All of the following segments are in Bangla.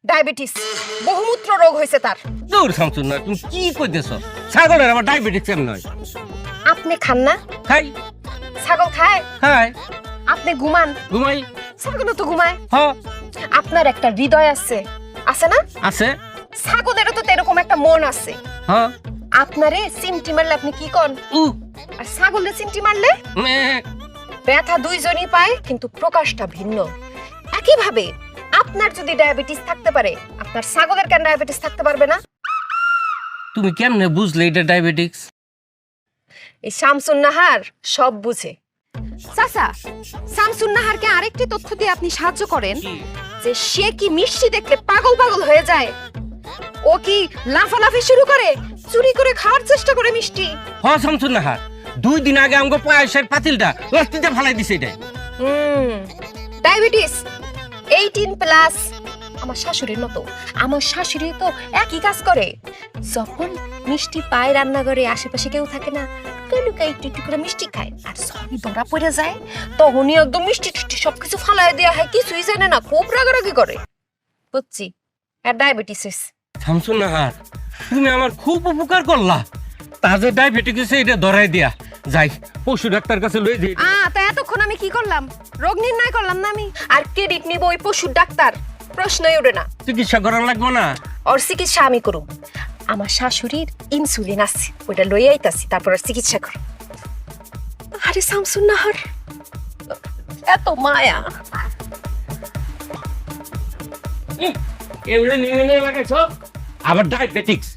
ডায়াবেটিস বহুমূত্র রোগ হয়েছে তার। দূর শামসুন না, তুমি কি কইতেছ? ছাগলের আবার ডায়াবেটিস কেমন হয়? আপনি খান না? খাই। ছাগল খায়? খাই। আপনি ঘুমান? ঘুমাই। ছাগলও তো ঘুমায়। হ্যাঁ আপনার একটা হৃদয় আছে, আছে না? আছে। ছাগলেরও তো এরকম একটা মন আছে। হ্যাঁ আপনারে চিমটি মারলে আপনি কি করেন? আর ছাগলের চিমটি মারলে ব্যথা দুইজনই পায়, কিন্তু প্রকাশটা ভিন্ন। একইভাবে আপনার যদি ডায়াবেটিস থাকতে পারে, আপনার ছাগলের কেন ডায়াবেটিস থাকতে পারবে না? তুমি কেমনে বুঝলে এটা ডায়াবেটিস? এই শামসুন নাহার সব বুঝে। চাচা, শামসুন নাহারকে আরেকটি তথ্য দিয়ে আপনি সাহায্য করেন যে সে কি মিষ্টি দেখলে পাগল পাগল হয়ে যায়। ও কি লাফালাফি শুরু করে, চুরি করে খাওয়ার চেষ্টা করে মিষ্টি। হ্যাঁ শামসুন নাহার 2 দিন আগে আমগো পায়েসের পাতিলটা লাস্তিতে ফালাই দিছে এটা। ডায়াবেটিস 18+। আমার শাশুড়ির মতো। আমার শাশুড়ি তো একই কাজ করে। যখন মিষ্টি পায় রান্নাঘরে, আশেপাশে কেউ থাকে না, লুকাই একটু একটু করে মিষ্টি খায়। আর যখনই ধরা পড়ে যায় তখনই একদম মিষ্টি টিষ্টি সবকিছু ফালাই দেওয়া হয়, কিছুই জানে না, খুব রাগারাগি করে। বুঝছি, আর ডায়াবেটিস। শামসুন নাহার তুমি আমার খুব উপকার করলা। তাজে ডায়াবেটিস এটা ধরাই দিয়া যাই পশু ডাক্তার কাছে লই যাই। তা এতক্ষণ আমি কি করলাম? রোগ নির্ণয় করলাম না আমি? আর ক্রেডিট নিব ওই পশুর ডাক্তার? প্রশ্নই ওঠে না। চিকিৎসা করা লাগবে না? ওর চিকিৎসা আমি করব। আমার শাশুড়ির ইনসুলিন আছে, ওইটা লই আইতাছি, তারপর আর চিকিৎসা করব। আরে শামসুন নাহার এত মায়া। এমনি নিয়ে লাগাইছ আবার ডায়াবেটিক্স।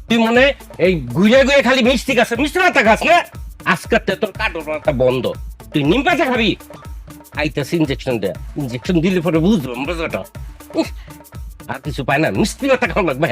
তুই মনে এই ঘুরে ঘুরে খালি মিষ্টি গাছ, মিষ্টি পাতা গাছ না? আজকাল তোর কাটর পাতা বন্ধ, তুই নিম পাতা খাবি। আইতাছে ইনজেকশন দে, ইনজেকশন দিলে পরে বুঝবো মজাটা। আর কিছু পায় না, মিষ্টি পাতা খাওয়া লাগবে।